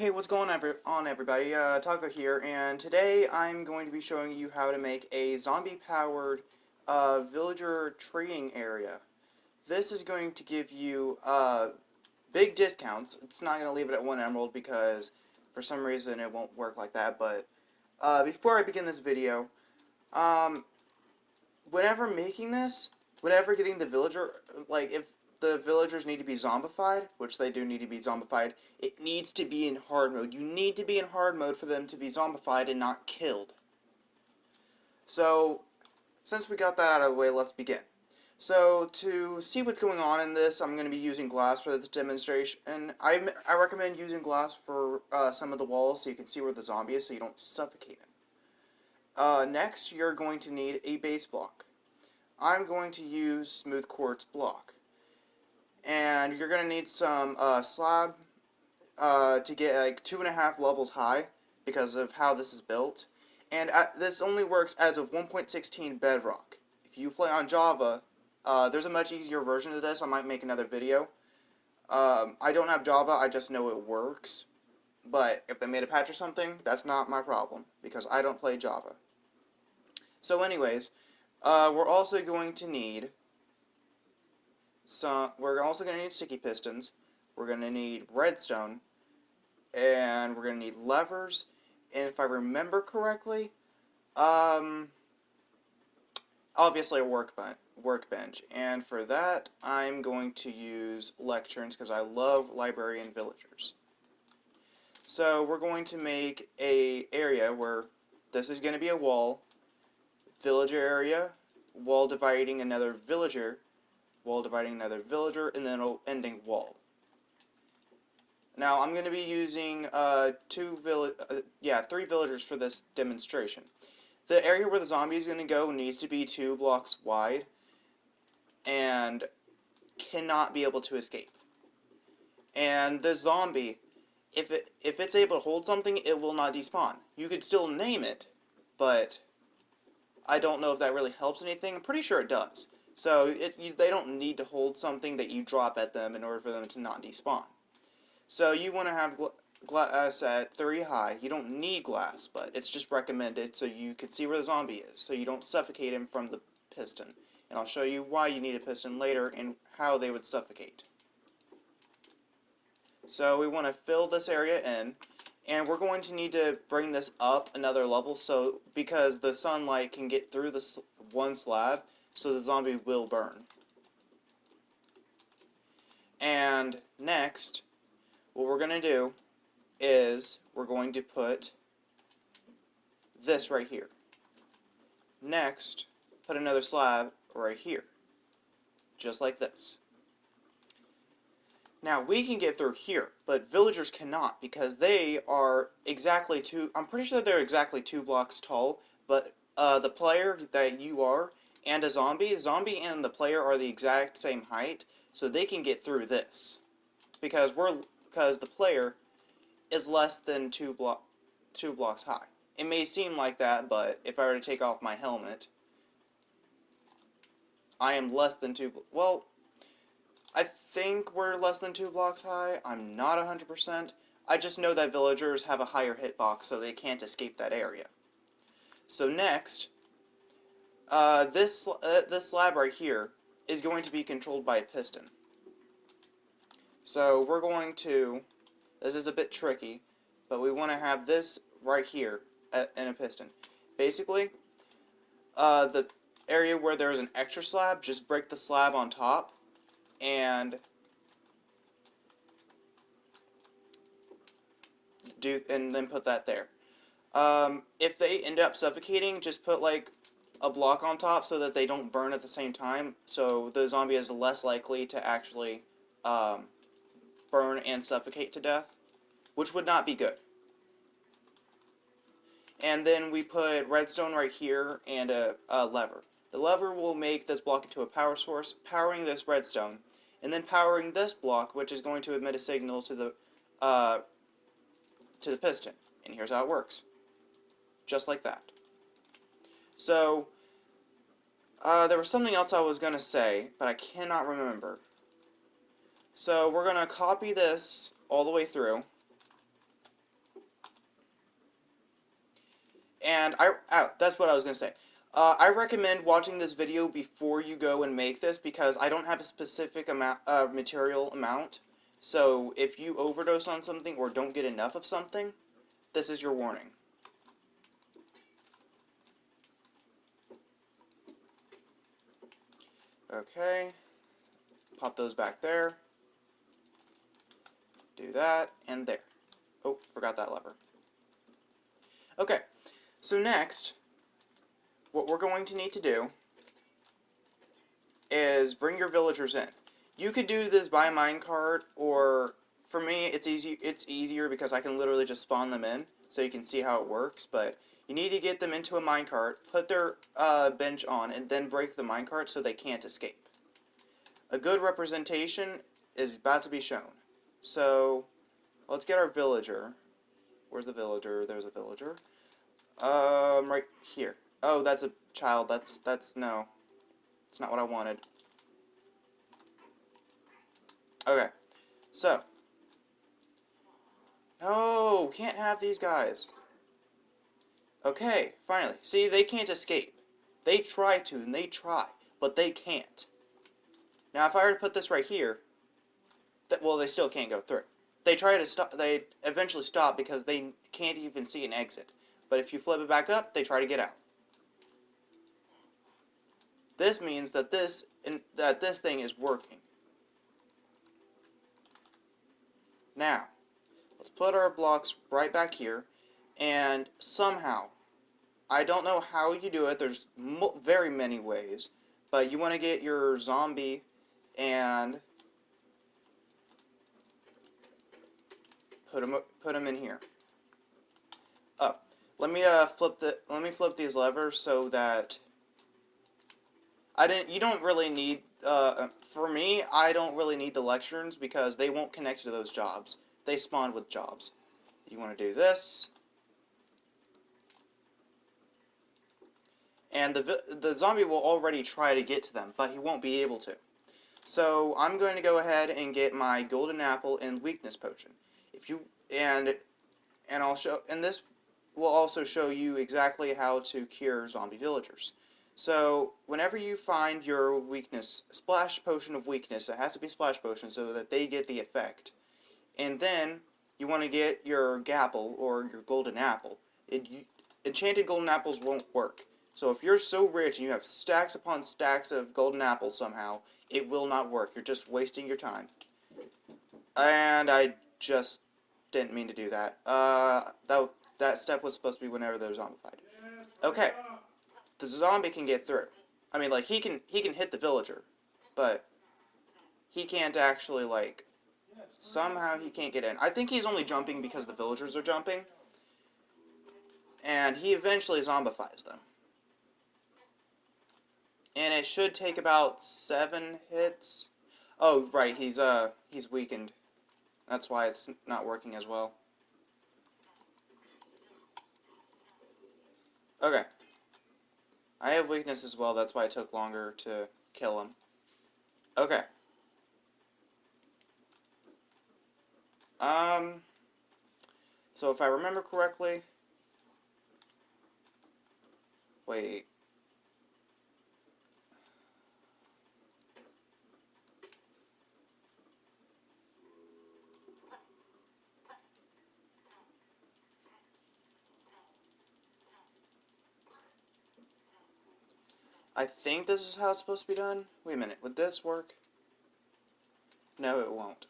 Hey, what's going on, everybody? Taco here, and today I'm going to be showing you how to make a zombie-powered villager trading area. This is going to give you big discounts. It's not going to leave it at 1 emerald because for some reason it won't work like that, but before I begin this video, um, whenever making this, whenever getting the villager, like if the villagers need to be zombified, which they do need to be zombified, it needs to be in hard mode. You need to be in hard mode for them to be zombified and not killed. So, since we got that out of the way, let's begin. So, to see what's going on in this, I'm going to be using glass for this demonstration. I recommend using glass for some of the walls so you can see where the zombie is so you don't suffocate him. Next, you're going to need a base block. I'm going to use smooth quartz block. And you're going to need some slab to get like 2.5 levels high because of how this is built. And this only works as of 1.16 Bedrock. If you play on Java, there's a much easier version of this. I might make another video. I don't have Java, I just know it works. But if they made a patch or something, that's not my problem because I don't play Java. So anyways, we're also going to need sticky pistons, we're going to need redstone, and we're going to need levers, and if I remember correctly, obviously a workbench, and for that I'm going to use lecterns because I love librarian villagers. So we're going to make a area where this is going to be a wall, villager area, wall dividing another villager, wall dividing another villager, and then an ending wall. Now I'm going to be using 3 villagers for this demonstration. The area where the zombie is going to go needs to be 2 blocks wide and cannot be able to escape. And the zombie, if it's able to hold something, it will not despawn. You could still name it, but I don't know if that really helps anything. I'm pretty sure it does. So they don't need to hold something that you drop at them in order for them to not despawn. So you want to have glass at 3 high. You don't need glass, but it's just recommended so you can see where the zombie is, so you don't suffocate him from the piston. And I'll show you why you need a piston later and how they would suffocate. So we want to fill this area in, and we're going to need to bring this up another level because the sunlight can get through this one slab, so the zombie will burn. And next, what we're going to do is we're going to put this right here. Next, put another slab right here, just like this. Now we can get through here, but villagers cannot because they are exactly I'm pretty sure they're exactly 2 blocks tall, but the player that you are and a zombie and the player are the exact same height, so they can get through this because the player is less than 2 blocks high. It may seem like that, but if I were to take off my helmet, I am less than 2. Well, I think we're less than 2 blocks high. I'm not 100%. I just know that villagers have a higher hitbox, so they can't escape that area. So next, this slab right here is going to be controlled by a piston. So we're going to, this is a bit tricky, but we want to have this right here in a piston. Basically, the area where there is an extra slab, just break the slab on top and then put that there. If they end up suffocating, just put like a block on top so that they don't burn at the same time, so the zombie is less likely to actually burn and suffocate to death, which would not be good. And then we put redstone right here and a lever. The lever will make this block into a power source, powering this redstone, and then powering this block, which is going to emit a signal to the piston. And here's how it works. Just like that. So, there was something else I was going to say, but I cannot remember. So we're going to copy this all the way through. And that's what I was gonna say. I recommend watching this video before you go and make this because I don't have a specific material amount. So if you overdose on something or don't get enough of something, this is your warning. Okay, pop those back there. Do that, and there. Oh, forgot that lever. Okay, so next, what we're going to need to do is bring your villagers in. You could do this by minecart, or for me, it's easier because I can literally just spawn them in, so you can see how it works. But you need to get them into a minecart, put their bench on, and then break the minecart so they can't escape. A good representation is about to be shown. So let's get our villager. Where's the villager? There's a villager. Right here. Oh, that's a child. That's no. It's not what I wanted. Okay. So. No, can't have these guys. Okay, finally. See, they can't escape. They try to, and they try, but they can't. Now, if I were to put this right here, well, they still can't go through. They try to stop. They eventually stop because they can't even see an exit. But if you flip it back up, they try to get out. This means that this thing is working. Now, let's put our blocks right back here, and somehow, I don't know how you do it. There's very many ways, but you want to get your zombie and put him in here. Oh, let me flip these levers so that you don't really need for me, I don't really need the lecterns because they won't connect to those jobs. They spawn with jobs. You want to do this. And the zombie will already try to get to them, but he won't be able to. So I'm going to go ahead and get my golden apple and weakness potion. If you and I'll show, and this will also show you exactly how to cure zombie villagers. So whenever you find your weakness, splash potion of weakness, it has to be splash potion so that they get the effect. And then you want to get your gapple or your golden apple. Enchanted golden apples won't work. So if you're so rich and you have stacks upon stacks of golden apples somehow, it will not work. You're just wasting your time. And I just didn't mean to do that. That step was supposed to be whenever they're zombified. Okay. The zombie can get through. I mean, like, he can hit the villager, but he can't actually, like, somehow he can't get in. I think he's only jumping because the villagers are jumping, and he eventually zombifies them. And it should take about 7 hits. Oh, right, he's weakened. That's why it's not working as well. Okay. I have weakness as well, that's why it took longer to kill him. Okay. So if I remember correctly... Wait. I think this is how it's supposed to be done. Wait a minute, would this work? No, it won't.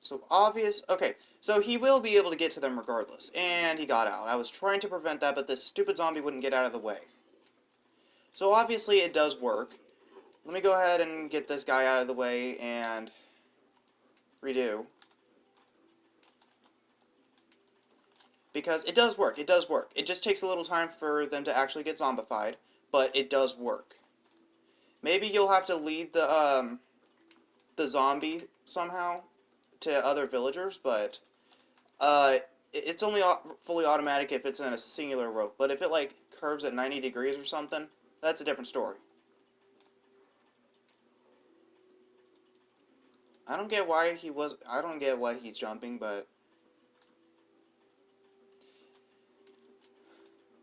So obvious... Okay, so he will be able to get to them regardless. And he got out. I was trying to prevent that, but this stupid zombie wouldn't get out of the way. So obviously it does work. Let me go ahead and get this guy out of the way and redo. Because it does work, it does work. It just takes a little time for them to actually get zombified, but it does work. Maybe you'll have to lead the zombie somehow to other villagers, but it's only fully automatic if it's in a singular rope. But if it like curves at 90 degrees or something, that's a different story. I don't get why he's jumping, but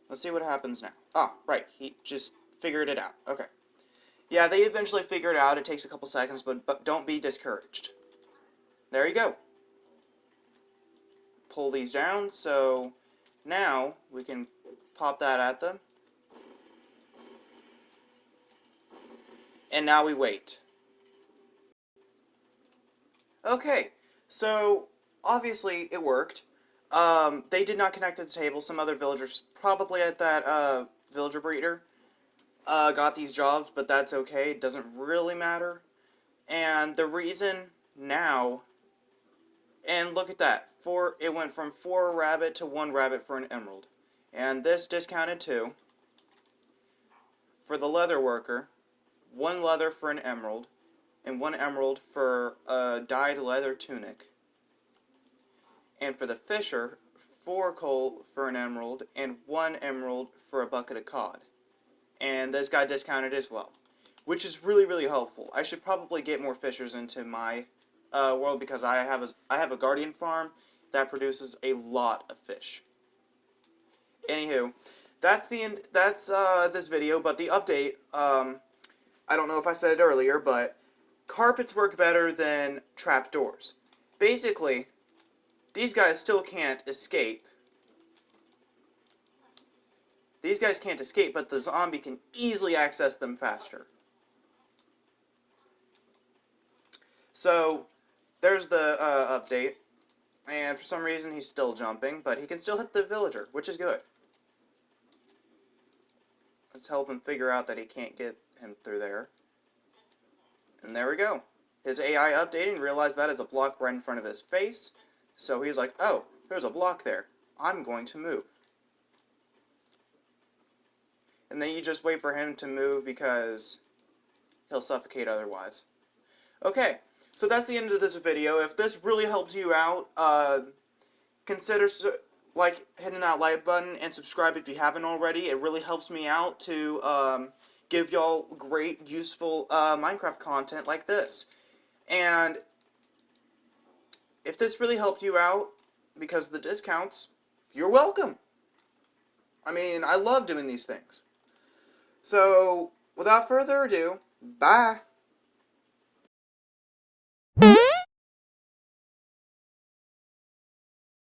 Let's see what happens now. Ah, right. He just figured it out. Okay. Yeah, they eventually figure it out. It takes a couple seconds, but don't be discouraged. There you go. Pull these down, so now we can pop that at them. And now we wait. Okay, so obviously it worked. They did not connect to the table. Some other villagers, probably at that villager breeder, got these jobs, but that's okay. It doesn't really matter. And the reason now, and look at that, it went from 4 rabbit to 1 rabbit for an emerald. And this discounted too. For the leather worker, 1 leather for an emerald, and 1 emerald for a dyed leather tunic. And for the fisher, 4 coal for an emerald, and 1 emerald for a bucket of cod. And this got discounted as well, which is really, really helpful. I should probably get more fishers into my world because I have a guardian farm that produces a lot of fish. Anywho, that's the end. That's this video. But the update, I don't know if I said it earlier, but carpets work better than trapdoors. Basically, these guys still can't escape. These guys can't escape, but the zombie can easily access them faster. So, there's the update. And for some reason, he's still jumping, but he can still hit the villager, which is good. Let's help him figure out that he can't get him through there. And there we go. His AI updated and realized that is a block right in front of his face. So he's like, oh, there's a block there. I'm going to move. And then you just wait for him to move because he'll suffocate otherwise. Okay, so that's the end of this video. If this really helps you out, consider hitting that like button and subscribe if you haven't already. It really helps me out to give y'all great, useful Minecraft content like this. And if this really helped you out because of the discounts, you're welcome. I mean, I love doing these things. So, without further ado, bye!